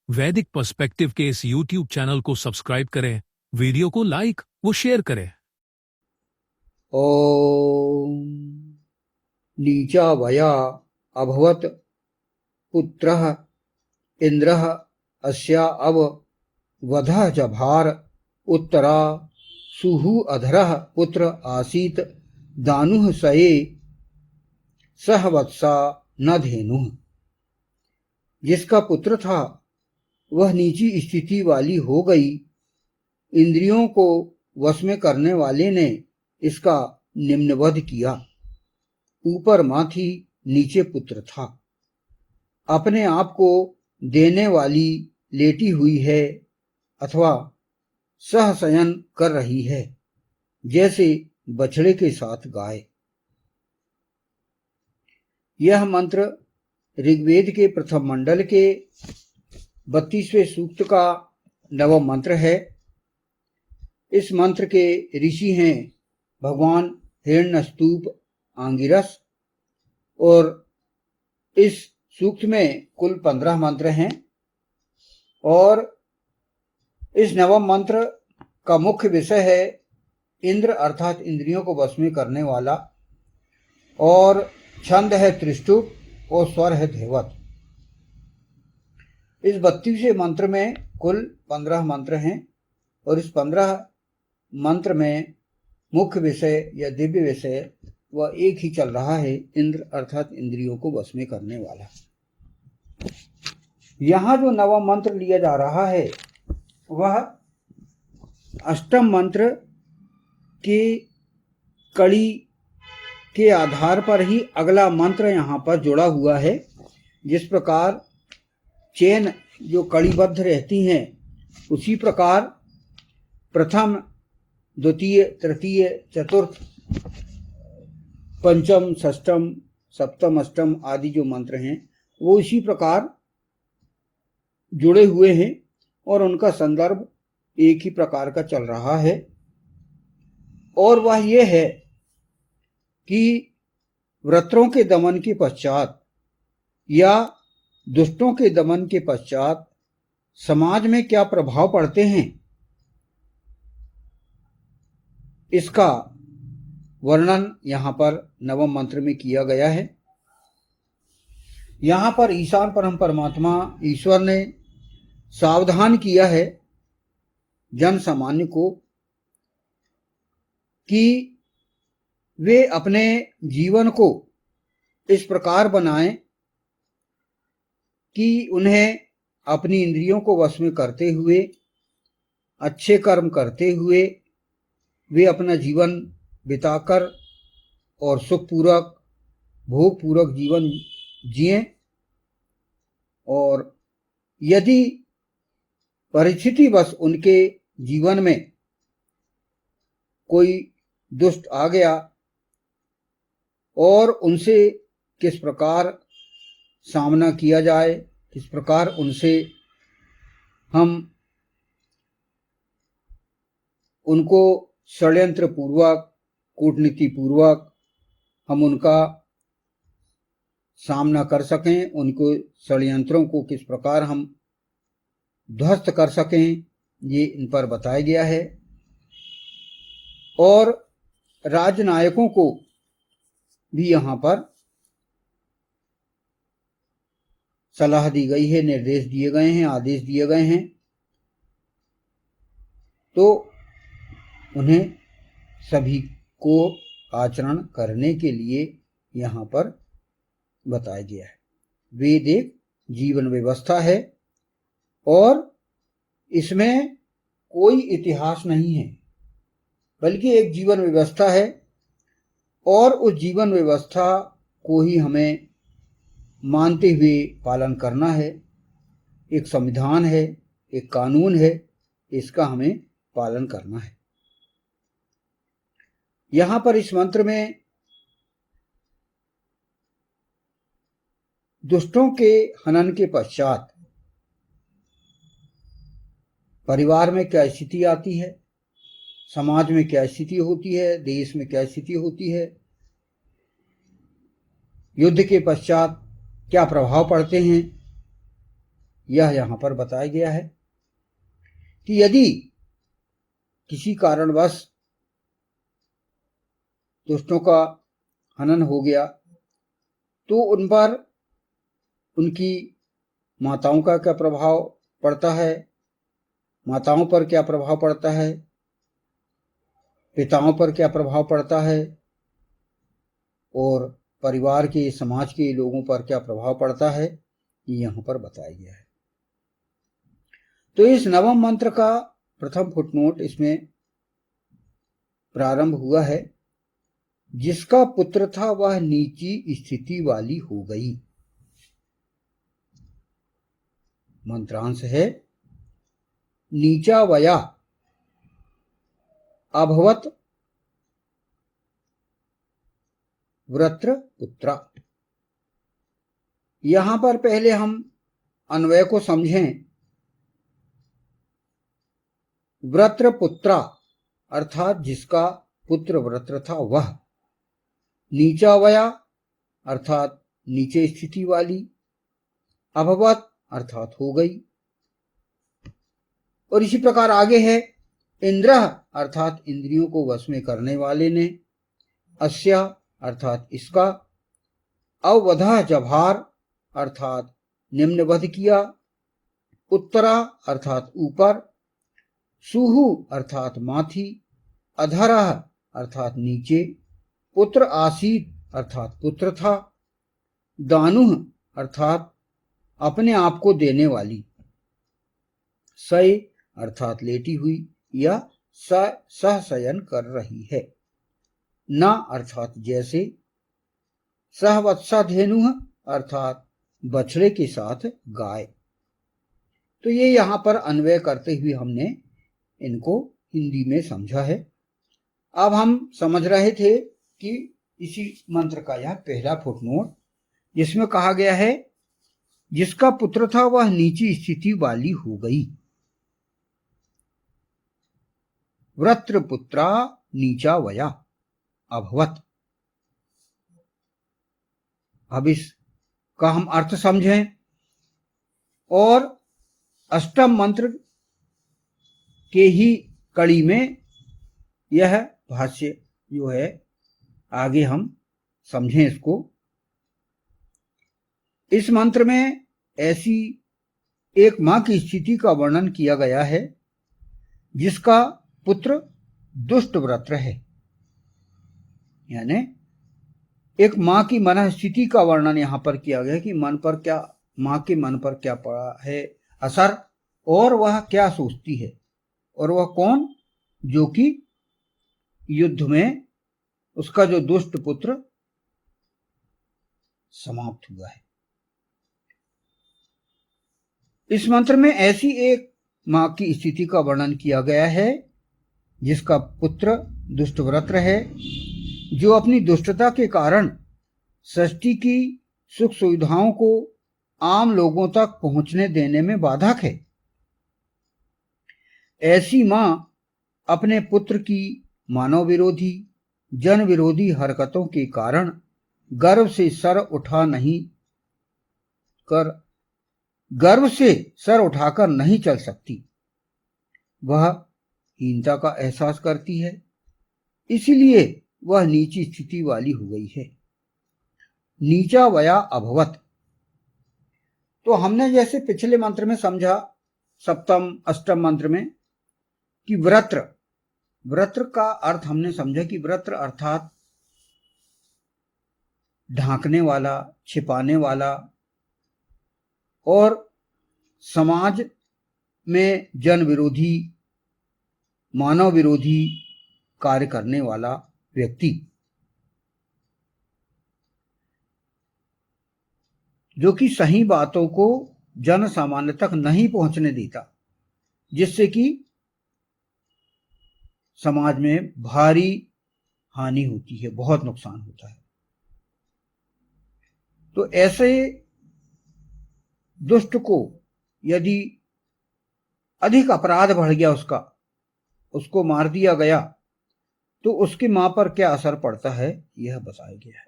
वैदिक पर्सपेक्टिव के इस YouTube चैनल को सब्सक्राइब करें, वीडियो को लाइक व शेयर करें। ओम नीचा वया अभवत पुत्रः इंद्रः अस्या अव वधः जभार उत्तरा सुहु अधरः पुत्र आसीत दानुः सये सहवत्सा न धेनुः। जिसका पुत्र था वह नीची स्थिति वाली हो गई। इंद्रियों को वश में करने वाले ने इसका निम्नवध किया। ऊपर माँ थी, नीचे पुत्र था। अपने आप को देने वाली लेटी हुई है अथवा सहशयन कर रही है, जैसे बछड़े के साथ गाय। यह मंत्र ऋग्वेद के प्रथम मंडल के 32वें सूक्त का नवम मंत्र है। इस मंत्र के ऋषि हैं भगवान हिरण्यस्तूप आंगिरस और इस सूक्त में कुल 15 मंत्र हैं और इस नवम मंत्र का मुख्य विषय है इंद्र अर्थात इंद्रियों को वश में करने वाला, और छंद है त्रिष्टुप और स्वर है धेवत। इस 32वें मंत्र में कुल 15 मंत्र हैं और इस 15 मंत्र में मुख्य विषय या दिव्य विषय वह एक ही चल रहा है, इंद्र अर्थात इंद्रियों को वश में करने वाला। यहाँ जो नवम मंत्र लिया जा रहा है वह अष्टम मंत्र की कड़ी के आधार पर ही अगला मंत्र यहाँ पर जुड़ा हुआ है। जिस प्रकार चेन जो कड़ीबद्ध रहती हैं, उसी प्रकार प्रथम, द्वितीय, तृतीय, चतुर्थ, पंचम, षष्ठम, सप्तम, अष्टम आदि जो मंत्र हैं वो इसी प्रकार जुड़े हुए हैं और उनका संदर्भ एक ही प्रकार का चल रहा है। और वह ये है कि वृत्रों के दमन के पश्चात या दुष्टों के दमन के पश्चात समाज में क्या प्रभाव पड़ते हैं, इसका वर्णन यहाँ पर नवम मंत्र में किया गया है। यहाँ पर ईशान परम परमात्मा ईश्वर ने सावधान किया है जन सामान्य को कि वे अपने जीवन को इस प्रकार बनाएं कि उन्हें अपनी इंद्रियों को वश में करते हुए, अच्छे कर्म करते हुए वे अपना जीवन बिताकर और सुखपूर्वक भोगपूर्वक जीवन जिएं। और यदि परिस्थितिवश उनके जीवन में कोई दुष्ट आ गया और उनसे किस प्रकार सामना किया जाए, किस प्रकार उनसे हम उनको षड्यंत्र पूर्वक, कूटनीति पूर्वक हम उनका सामना कर सकें, उनको षड्यंत्रों को किस प्रकार हम ध्वस्त कर सकें, ये इन पर बताया गया है। और राजनायकों को भी यहाँ पर सलाह दी गई है, निर्देश दिए गए हैं, आदेश दिए गए हैं, तो उन्हें सभी को आचरण करने के लिए यहाँ पर बताया गया है। वेद एक जीवन व्यवस्था है और इसमें कोई इतिहास नहीं है, बल्कि एक जीवन व्यवस्था है और उस जीवन व्यवस्था को ही हमें मानते हुए पालन करना है। एक संविधान है, एक कानून है, इसका हमें पालन करना है। यहाँ पर इस मंत्र में दुष्टों के हनन के पश्चात परिवार में क्या स्थिति आती है, समाज में क्या स्थिति होती है, देश में क्या स्थिति होती है, युद्ध के पश्चात क्या प्रभाव पड़ते हैं, यह यहाँ पर बताया गया है कि यदि किसी कारणवश दुष्टों का हनन हो गया तो उन पर उनकी माताओं का क्या प्रभाव पड़ता है, माताओं पर क्या प्रभाव पड़ता है, पिताओं पर क्या प्रभाव पड़ता है और परिवार के, समाज के लोगों पर क्या प्रभाव पड़ता है, ये यहाँ पर बताया गया है। तो इस नवम मंत्र का प्रथम फुटनोट इसमें प्रारंभ हुआ है, जिसका पुत्र था वह नीची स्थिति वाली हो गई। मंत्रांश है नीचा वया अभवत वृत्र पुत्रा। यहां पर पहले हम अन्वय को समझें। वृत्र पुत्रा अर्थात जिसका पुत्र वृत्र था वह, नीचा वया अर्थात नीचे स्थिति वाली, अभवत अर्थात हो गई। और इसी प्रकार आगे है इंद्र अर्थात इंद्रियों को वश में करने वाले ने, अस्या अर्थात इसका, अवधा जभार अर्थात निम्नवध किया, उत्तरा अर्थात ऊपर, सुहु अर्थात माथी, अधरह अर्थात नीचे, पुत्र आसीत अर्थात पुत्र था, दानुह अर्थात अपने आप को देने वाली, सय अर्थात लेटी हुई या सहशयन कर रही है, न अर्थात जैसे, सहवत्साधेनु अर्थात बछड़े के साथ गाय। तो ये यहाँ पर अन्वय करते हुए हमने इनको हिंदी में समझा है। अब हम समझ रहे थे कि इसी मंत्र का यह पहला फुटनोट, जिसमें कहा गया है जिसका पुत्र था वह नीची स्थिति वाली हो गई। वृत्र पुत्रा नीचा वया अभवत। अब इसका हम अर्थ समझें और अष्टम मंत्र के ही कड़ी में यह भाष्य जो है आगे हम समझें इसको। इस मंत्र में ऐसी एक मां की स्थिति का वर्णन किया गया है जिसका पुत्र दुष्ट वृत्र है, यानी एक मां की मन स्थिति का वर्णन यहां पर किया गया कि मन पर क्या, मां के मन पर क्या पड़ा है असर और वह क्या सोचती है, और वह कौन, जो कि युद्ध में उसका जो दुष्ट पुत्र समाप्त हुआ है। इस मंत्र में ऐसी एक मां की स्थिति का वर्णन किया गया है जिसका पुत्र दुष्ट वृत्र है, जो अपनी दुष्टता के कारण सृष्टि की सुख सुविधाओं को आम लोगों तक पहुंचने देने में बाधक है। ऐसी मां अपने पुत्र की मानव विरोधी, जन विरोधी हरकतों के कारण गर्व से सर उठाकर नहीं चल सकती। वह हीनता का एहसास करती है, इसीलिए वह नीची स्थिति वाली हो गई है। नीचा वया अभवत। तो हमने जैसे पिछले मंत्र में समझा, सप्तम अष्टम मंत्र में, कि वृत्र का अर्थ हमने समझा कि वृत्र अर्थात ढांकने वाला, छिपाने वाला और समाज में जन विरोधी, मानव विरोधी कार्य करने वाला व्यक्ति, जो कि सही बातों को जन सामान्य तक नहीं पहुंचने देता, जिससे कि समाज में भारी हानि होती है, बहुत नुकसान होता है। तो ऐसे दुष्ट को यदि अधिक अपराध बढ़ गया, उसको मार दिया गया, तो उसकी मां पर क्या असर पड़ता है यह बताया गया है।